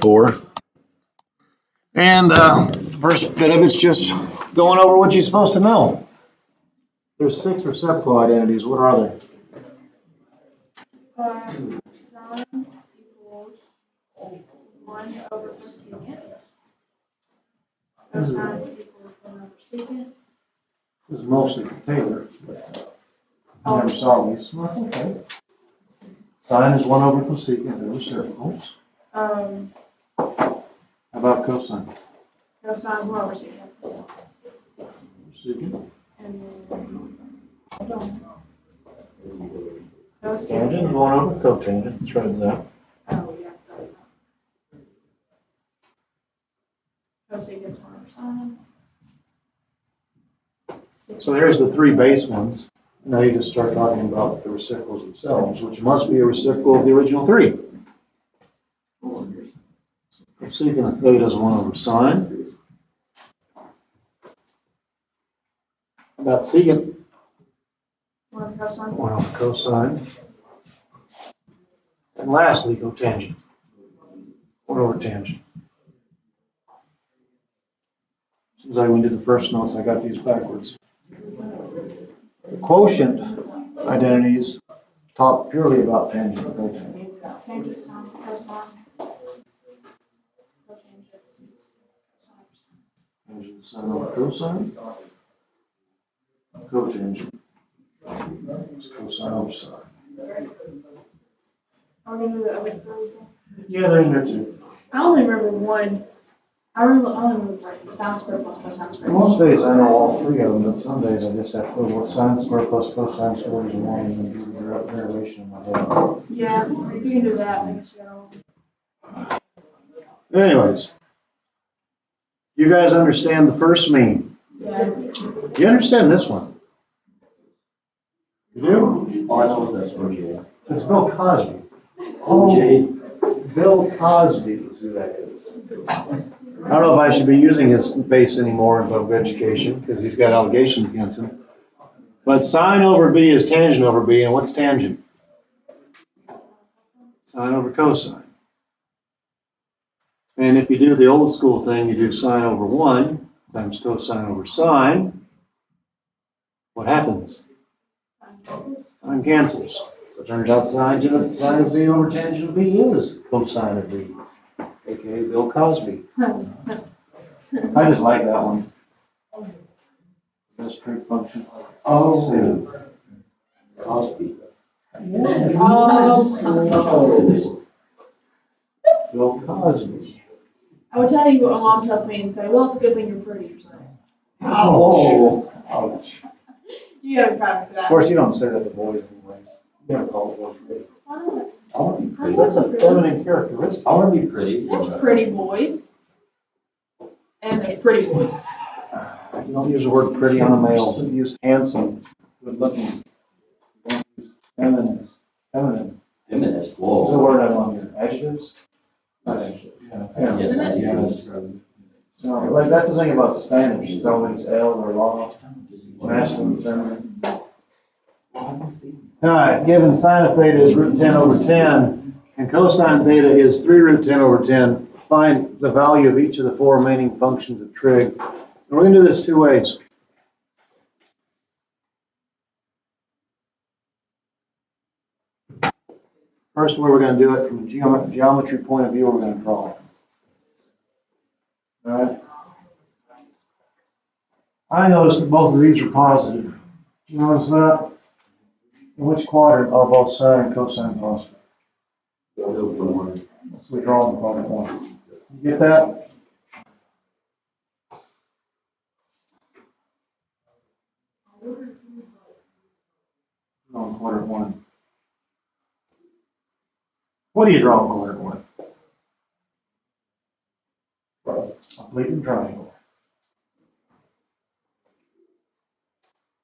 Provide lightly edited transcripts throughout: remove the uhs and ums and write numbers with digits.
4. And first bit of it's just going over what you're supposed to know. There's 6 reciprocal identities. What are they? Sine equals 1 over cosecant. Cosine equals 1 over secant. This is mostly for Taylor. I never saw these. Well, that's okay. Sine is 1 over cosecant. They're reciprocals. How about cosine? Cosine 1 over secant. Secant. And then, hold on. Tangent 1 over cotangent. Threads out. Oh, yeah. Cosecant's 1 over sine. So there's the 3 base ones. Now you just start talking about the reciprocals themselves, which must be a reciprocal of the original 3. Secant of theta is 1 over sine. About secant? 1 cosine. 1 over cosine. And lastly, cotangent. 1 over tangent. Seems like when we did the first notes, I got these backwards. The quotient identities talk purely about tangent and cotangent. Tangent, sine, cosine. Tangent sine over cosine. Cotangent is cosine over sine. Are we gonna do the other 3? Yeah, they're in there too. I only remember one. I only remember like sine squared plus cosine squared. Most days I know all 3 of them, but some days I just have to know what sine squared plus cosine squared is 1 and do the derivation in my head. Yeah, if you can do that, I guess you got all. Anyways, you guys understand the first mean? Yeah. You understand this one? You do? Oh, I know what that's for, yeah. It's Bill Cosby. OJ. Bill Cosby is who that is. I don't know if I should be using his face anymore in public education because he's got allegations against him. But sine over b is tangent over b, and what's tangent? Sine over cosine. And if you do the old school thing, you do sine over 1 times cosine over sine. What happens? Sine cancels. So it turns out sine of b over tangent of b is cosine of b, aka Bill Cosby. I just like that one. Best trig function. Oh. Cosby. Oh. Bill Cosby. I would tell you what my mom tells me and say, well, it's a good thing you're pretty or something. Ouch. Ouch. You gotta practice that. Of course, you don't say that to boys anyways. You never call boys pretty. Why not? I want to be pretty. That's a feminine characteristic. I want to be pretty. There's pretty boys. And there's pretty boys. You don't use the word pretty on a male. You use handsome, good looking. You don't use feminine. Feminine. Feminist, What's the whoa. word I want here? Adjectives? Not adjectives. Yeah. Yes, I Yeah. do. No, like that's the thing about Spanish. It's always L or law, masculine, feminine. All right, given sine of theta is root 10 over 10, and cosine theta is 3 root 10 over 10, find the value of each of the 4 remaining functions of trig. And we're going to do this 2 ways. First way we're going to do it from a geometry point of view, we're going to draw. All right. I noticed that both of these are positive. You notice that? In which quadrant are both sine and cosine positive? So we draw in quadrant 1. You get that? Draw in quadrant 1. What do you draw in quadrant 1? A bleeding triangle.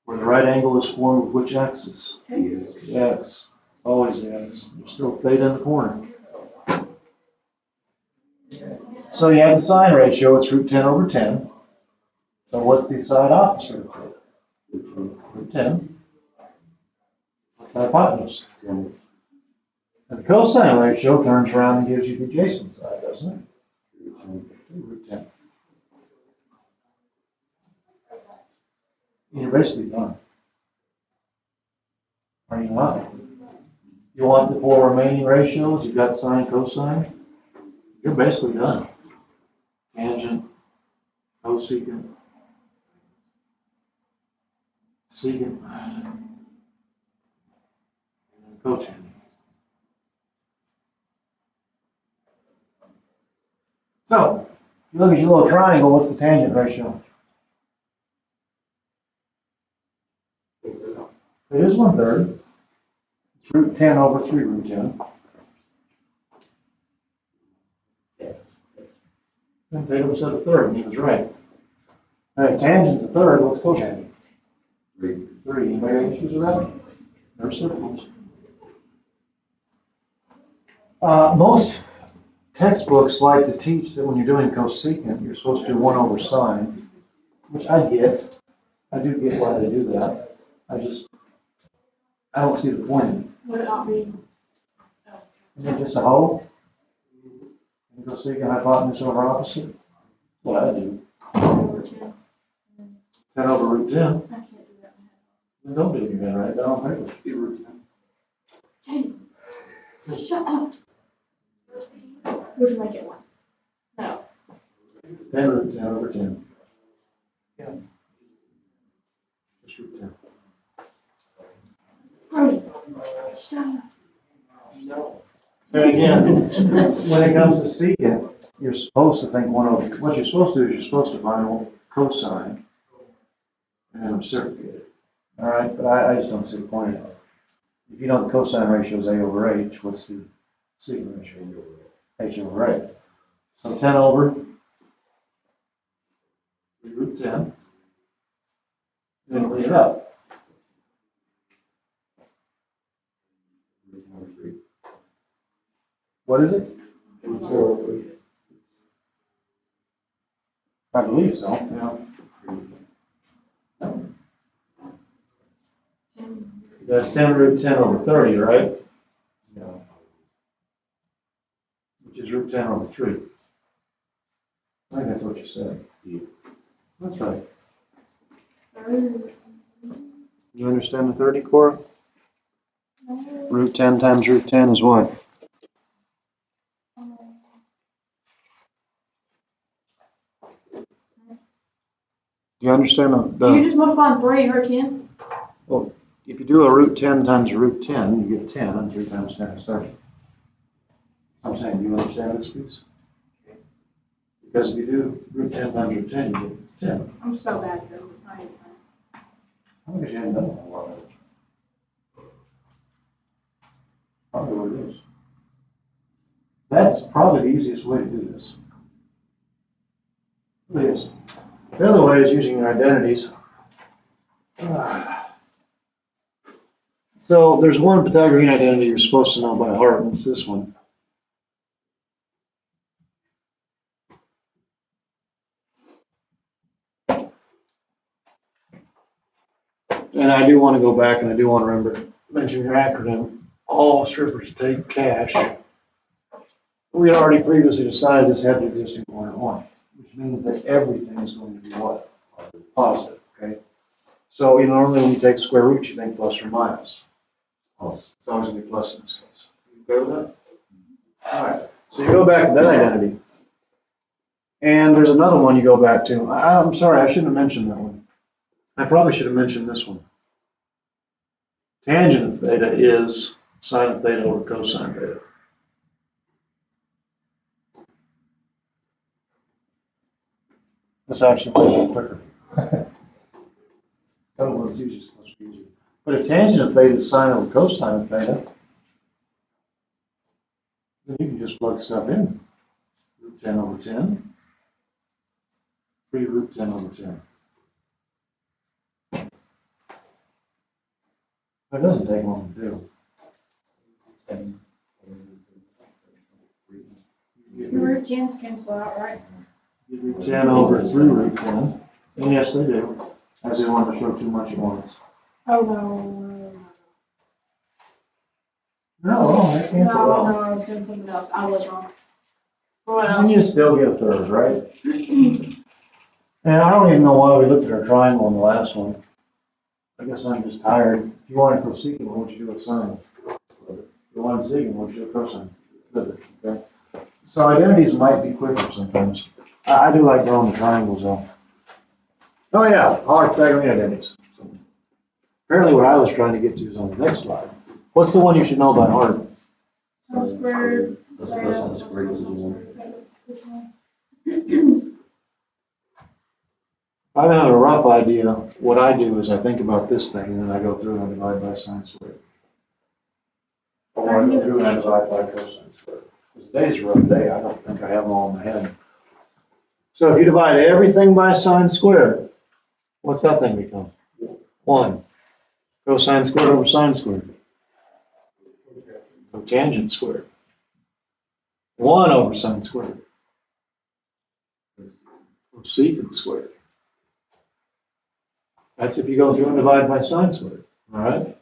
Where the right angle is formed with which axis? X. X. Always the X. There's still theta in the corner. So you have the sine ratio, it's root 10 over 10. So what's the side opposite of theta? Root 10. What's the hypotenuse? And the cosine ratio turns around and gives you the adjacent side, doesn't it? Root 10. You're basically done. Are you not? You want the four remaining ratios? You've got sine, cosine. You're basically done. Tangent, cosecant, secant, and cotangent. So, if you look at your little triangle, what's the tangent ratio? It is 1/3. It's root 10 over 3 root 10. Then Tatum said a third, and he was right. All right, tangent's a third, what's cotangent? 3. Anybody got issues with that? They're circles. Most textbooks like to teach that when you're doing cosecant, you're supposed to do 1 over sine, which I get. I do get why they do that. I don't see the point in it. Would it not be? Isn't it just a whole? And cosecant hypotenuse over opposite? What I do. Over 10. 10 over root 10. I can't do that. Then don't do it in your head, right? Down on paper. Be root 10. Jamie, shut up. Would you make it 1? No. 10 root 10 over 10. Yeah. Just root 10. Brody, shut up. And again, when it comes to secant, you're supposed to think 1 over, what you're supposed to do is you're supposed to find cosine and then reciprocate it. All right, but I just don't see the point of it. If you know the cosine ratio is A over H, what's the secant ratio? H over A. So 10 over root 10, then clean it up. What is it? I believe so, yeah. That's 10 root 10 over 30, right? Yeah. Which is root 10 over 3. I think that's what you said. Yeah. That's right. You understand the 30, Cora? Root 10 times root 10 is what? Do you understand You just multiply 3 or 10? Well, if you do a root 10 times a root 10, you get 10, and 3 times 10 is 30. I'm saying, do you understand this piece? Because if you do root 10 times root 10, you get 10. I'm so bad at this. It's not even fun. I think you haven't done a whole lot of it. Probably what it is. That's probably the easiest way to do this. It is. The other way is using your identities. So there's one Pythagorean identity you're supposed to know by heart, and it's this one. And I do want to go back and I do want to mention your acronym. All strippers take cash. We had already previously decided this had the existing point at 1, which means that everything is going to be what? Positive, okay? So normally when you take square root, you think plus or minus. Plus. It's always going to be plus in this case. You okay with that? All right. So you go back to that identity. And there's another one you go back to. I'm sorry, I shouldn't have mentioned that one. I probably should have mentioned this one. Tangent of theta is sine of theta over cosine theta. That's actually much quicker. That one's easier, it's much easier. But if tangent of theta is sine over cosine of theta, then you can just plug stuff in. Root 10 over 10. 3 root 10 over 10. It doesn't take long to do. Your root 10s cancel out, right? Root 10 over 3 root 10. And yes, they do. I just didn't want to show too much at once. Oh, no. No, I No, cancel no, out. I was doing something else. I was wrong. What And you else? still get a third, right? And I don't even know why we looked at our triangle on the last one. I guess I'm just tired. If you want to cosecant, what would you do with sine? If you want secant, what would you do with cosine? Good, okay. So identities might be quicker sometimes. I do like drawing the triangles though. Oh yeah, hard Pythagorean identities. Apparently what I was trying to get to is on the next slide. What's the one you should know by heart? Sine squared. That's cosine squared is one. I have a rough idea. What I do is I think about this thing and then I go through and divide by sine squared. Or I go through and I divide by cosine squared. Because today's a rough day. I don't think I have them all in my head. So if you divide everything by sine squared, what's that thing become? 1. Cosine squared over sine squared. Cotangent squared. 1 over sine squared. Cosecant squared. That's if you go through and divide by sine squared, all right?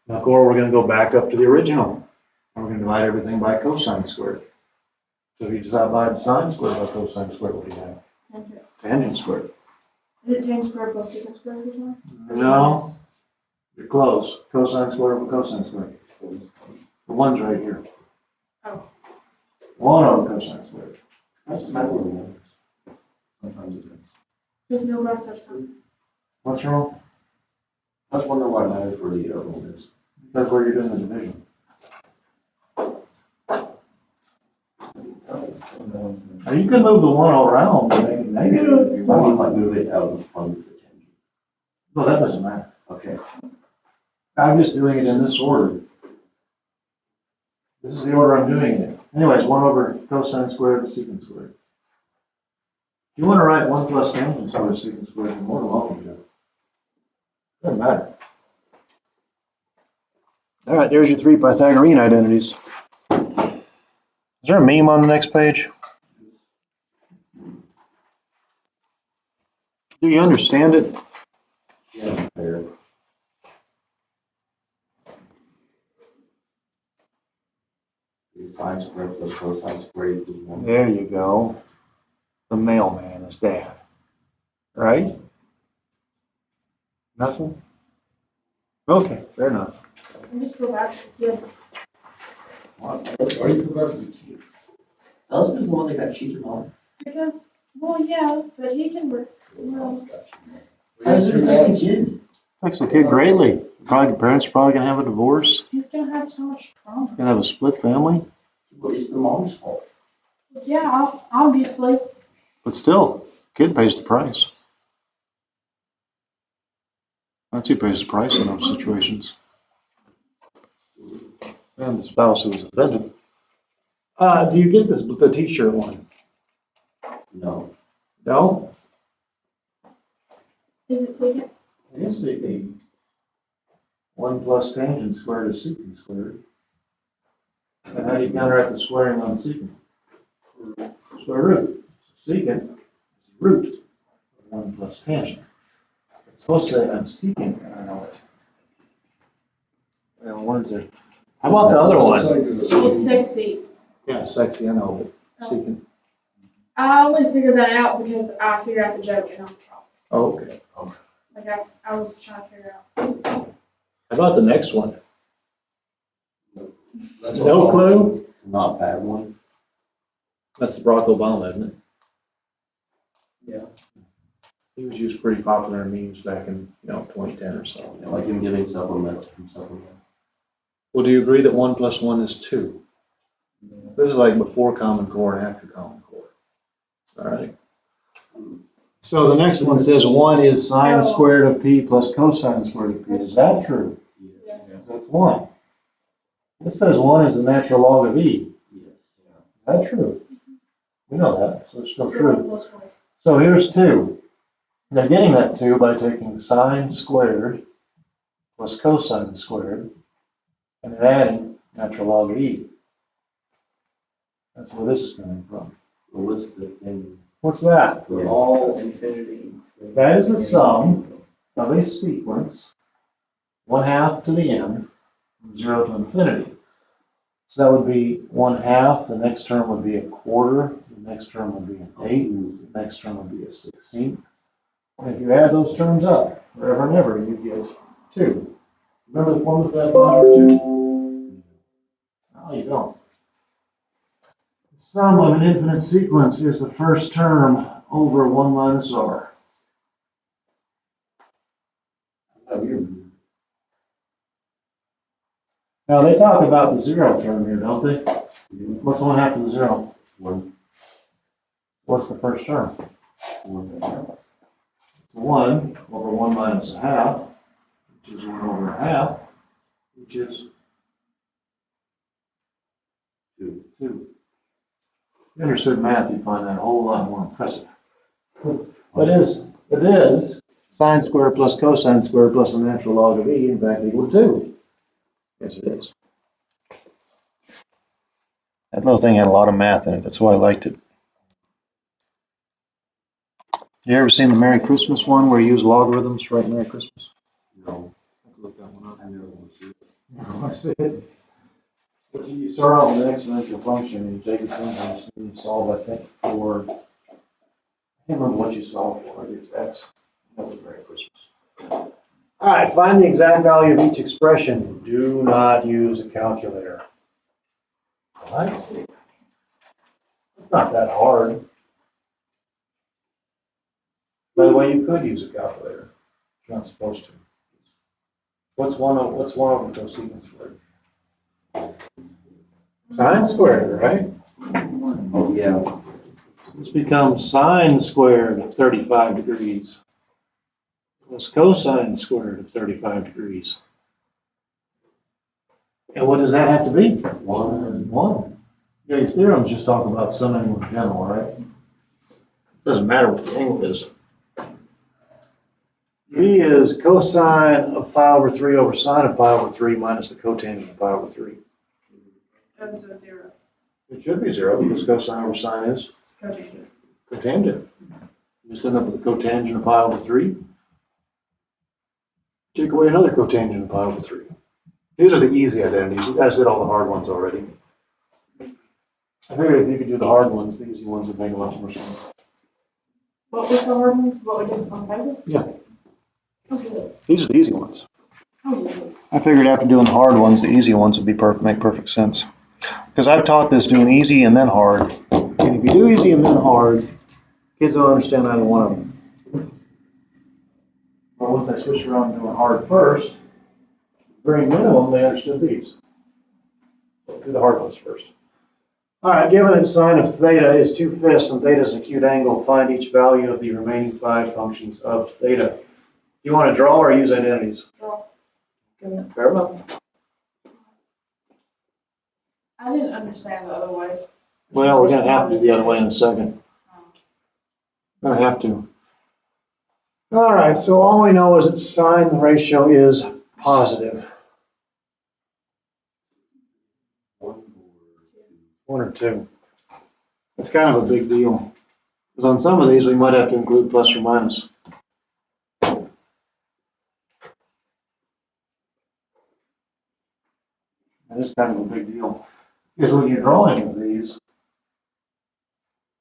Now, Cora, we're going to go back up to the original. We're going to divide everything by cosine squared. So if you divide sine squared by cosine squared, what do you have? Tangent. Tangent squared. Is it tangent squared plus secant squared or something? No, you're close. Cosine squared over cosine squared. The one's right here. Oh. 1 over cosine squared. That's my one. Sometimes it does. Just Milbrath said something. What's wrong? I was wondering why it matters where the other one is. That's where you're doing the division. Now, you can move the 1 around and make it negative if you I mean, want. like move it out in front of the tangent. No, that doesn't matter. Okay. I'm just doing it in this order. This is the order I'm doing it in. Anyways, 1 over cosine squared is secant squared. If you want to write 1 plus tangent squared is secant squared, you're more than welcome to. Doesn't matter. All right, there's your 3 Pythagorean identities. Is there a meme on the next page? Do you understand it? Yeah, fair. The sine squared plus cosine squared equals 1. There you go. The mailman is dad. Right? Nothing? Okay, fair enough. And just go back to the kid. Why do you go back to the key? Husband's the one that got cheated on. Because, well, yeah, but he can, well, How's it affect the kid? Affects the kid greatly. Probably, parents are probably gonna have a divorce, he's gonna have so much trauma. gonna have a split family, Well, it's the mom's fault. Yeah, obviously. but still, kid pays the price. That's who pays the price in those situations. And the spouse who was offended. Do you get this, the t-shirt one? No. No? Is it secant? Yes, the 1 plus tangent squared is secant squared. And how do you counteract the squaring on secant? Square root. Secant is root of 1 plus tangent. It's supposed to say I'm secant, and I know it. Well, words are. How about the other one? It's sexy. Yeah, sexy, I know, but secant. I only figured that out because I figured out the joke and I'm wrong. Oh, okay. Like I was trying to figure out. How about the next one? No clue? Not a bad one. That's Barack Obama, isn't it? Yeah. He was used pretty popular in memes back in, 2010 or so. Yeah, like him giving supplement. Well, do you agree that 1 plus 1 is 2? This is like before Common Core and after Common Core. All right. So the next one says 1 is sine squared of p plus cosine squared of p. Is that true? Yeah. That's 1. This says 1 is the natural log of e. Yes. Is that true? We know that, so it's still So true. plus one. So here's 2. Now getting that 2 by taking sine squared plus cosine squared and then adding natural log of e. That's where this is coming from. Well, what's the thing? What's that? For all infinity. That is the sum of a sequence 1/2 to the n, from 0 to infinity. So that would be 1/2, the next term would be 1/4, the next term would be an 1/8, the next term would be a 16th. And if you add those terms up, forever and ever, you get 2. Remember the formula for that number 2? No, you don't. The sum of an infinite sequence is the first term over 1 minus r. Now they talk about the 0 term here, don't they? What's 1/2 of the 0? 1. What's the first term? 1 over 1 minus 1/2, which is 1 over 1/2, which is 2. If you understood math, you'd find that a whole lot more impressive. It is sine squared plus cosine squared plus the natural log of e, in fact, equal to 2. Yes, it is. That little thing had a lot of math in it. That's why I liked it. You ever seen the Merry Christmas one where you use logarithms to write Merry Christmas? No. I can look that one up. I never want to see it. No, I see it. But you start out with an exponential function and you take it sometimes and you solve, I think, for, I can't remember what you solve for. Maybe it's x. That was Merry Christmas. All right, find the exact value of each expression. Do not use a calculator. What? It's not that hard. By the way, you could use a calculator. You're not supposed to. What's 1 over cosecant squared? Sine squared, right? Oh, yeah. This becomes sine squared of 35 degrees. Plus cosine squared of 35 degrees. And what does that have to be? 1. Yeah, your theorems just talk about some angle in general, right? Doesn't matter what the angle is. B is cosine of pi over 3 over sine of pi over 3 minus the cotangent of pi over 3. Oh, so 0. It should be 0 because cosine over sine is Cotangent. cotangent. You just end up with the cotangent of pi over 3. Take away another cotangent of pi over 3. These are the easy identities. You guys did all the hard ones already. I figured if you could do the hard ones, the easy ones would make a lot more sense. What was the hard ones? What we did on paper? Yeah. Oh, good. These are the easy ones. Oh, good. I figured after doing the hard ones, the easy ones would be make perfect sense. Because I've taught this doing easy and then hard. And if you do easy and then hard, kids don't understand either one of them. But once I switch around and doing hard first, very minimum, they understood these. So do the hard ones first. All right, given that sine of theta is 2/5 and theta is an acute angle, find each value of the remaining 5 functions of theta. Do you want to draw or use identities? Draw. Fair enough. I didn't understand the other way. Well, we're going to have to do the other way in a second. We're going to have to. All right, so all we know is that sine ratio is positive. 1 or 2. That's kind of a big deal. Because on some of these, we might have to include plus or minus. That is kind of a big deal. Because when you're drawing of these,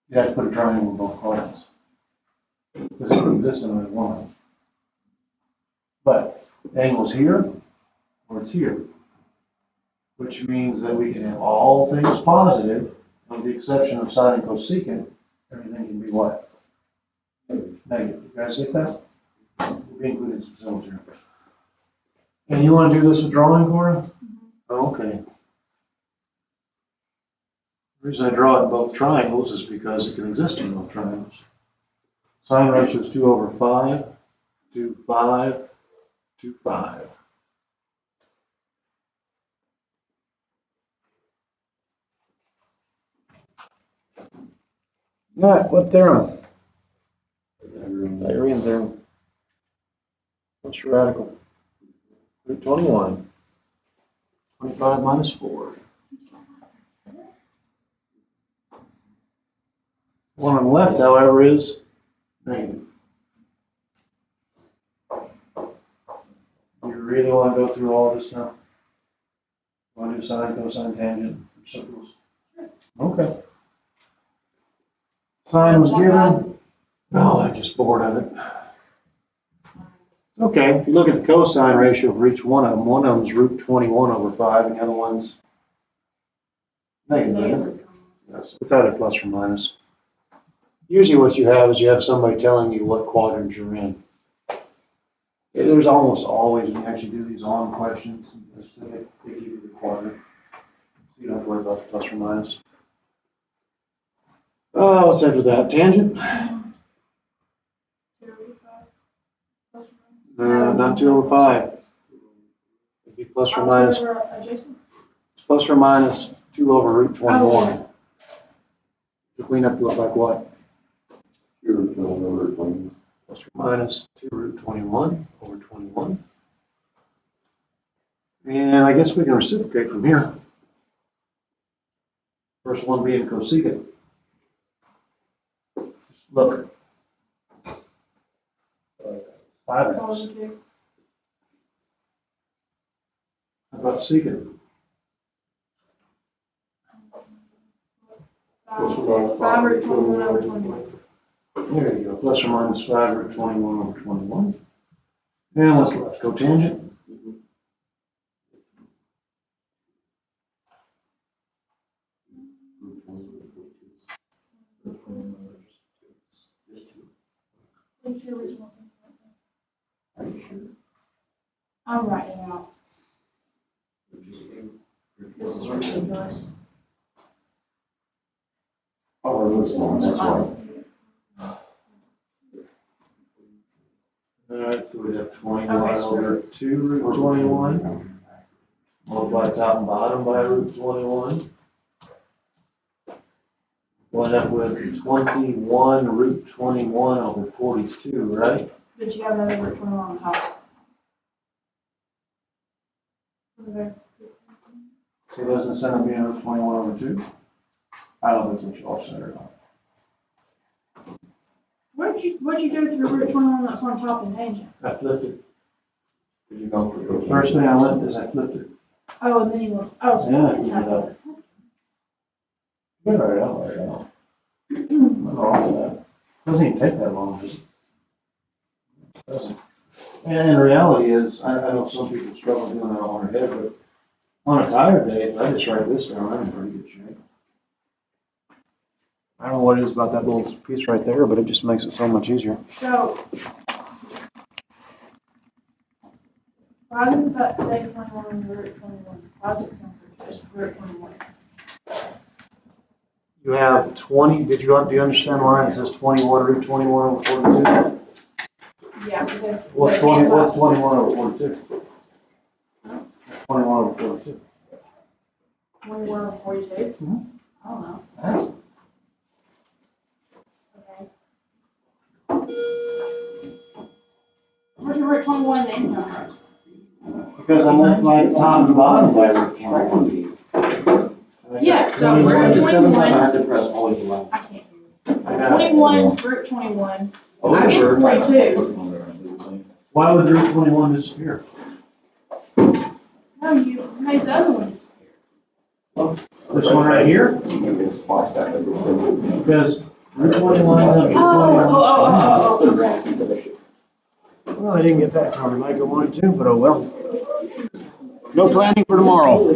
you have to put a triangle in both corners. Because it moves this in one. But the angle's here, or it's here. Which means that we can have all things positive, with the exception of sine and cosecant. Everything can be what? Negative. You guys get that? We'll be including some symbols here. And you want to do this with drawing, Cora? Oh, okay. The reason I draw it in both triangles is because it can exist in both triangles. Sine ratio is 2 over 5, 2, 5, 2, 5. All right, what theorem? Pythagorean theorem. What's your radical? Root 21. 25 minus 4. One on the left, however, is negative. Your really want to go through all this now? Want to do sine, cosine, tangent, reciprocals? Okay. Sine was given. Oh, I'm just bored of it. Okay, if you look at the cosine ratio for each one of them is root 21 over 5, and the other one's negative, isn't it? Yes, it's either plus or minus. Usually what you have is you have somebody telling you what quadrant you're in. There's almost always, when you actually do these on questions, they give you the quadrant. So you don't have to worry about the plus or minus. Oh, what's after that? Tangent? Not 2 over 5. It'd be plus or minus. Plus or minus 2 over root 21. The cleanup look like what? Plus or minus 2 root 21 over 21. And I guess we can reciprocate from here. First one being cosecant. Look. 5x. How about secant? 5 root 21 over 21. There you go. Plus or minus 5 root 21 over 21. And what's left? Cotangent. Are you sure? I'm writing out. This is ridiculous. Oh, that's long, that's why. Alright, so we have 21 over 2 root 21. Multiply top and bottom by root 21. We'll end up with 21 root 21 over 42, right? But you have another root 21 on top. Okay. So doesn't it end up being root 21 over 2? I don't think it's what you offset or not. What'd you do to the root 21 that's on top and tangent? I flipped it. Did you go for those? First thing I went is I flipped it. Oh, and then you went, oh, so Yeah, you didn't have that. Good, right out, right out. Nothing wrong with that. Doesn't even take that long, does it? Doesn't. And the reality is, I know some people struggle doing that on their head, but on a tired day, if I just write this down, I'm in pretty good shape. I don't know what it is about that little piece right there, but it just makes it so much easier. So, why didn't that stay 21 and root 21? Why is it just root 21? You have 20, do you understand why it says 21 root 21 over 42? Yeah, because. What's 21 over 42? Huh? 21 over 42. 21 over 42? Mhm. I don't know. Okay. Where's your root 21 in the income? Because I'm multiplying the top and the bottom by root 21. Yeah, so root 21. I had to press always allow. I can't hear. 21 root 21. I get 42. Why would root 21 disappear? No, you made the other one disappear. This one right here? Because root 21 times root 21. Oh. Well, I didn't get that covered like I wanted to, but oh well. No planning for tomorrow.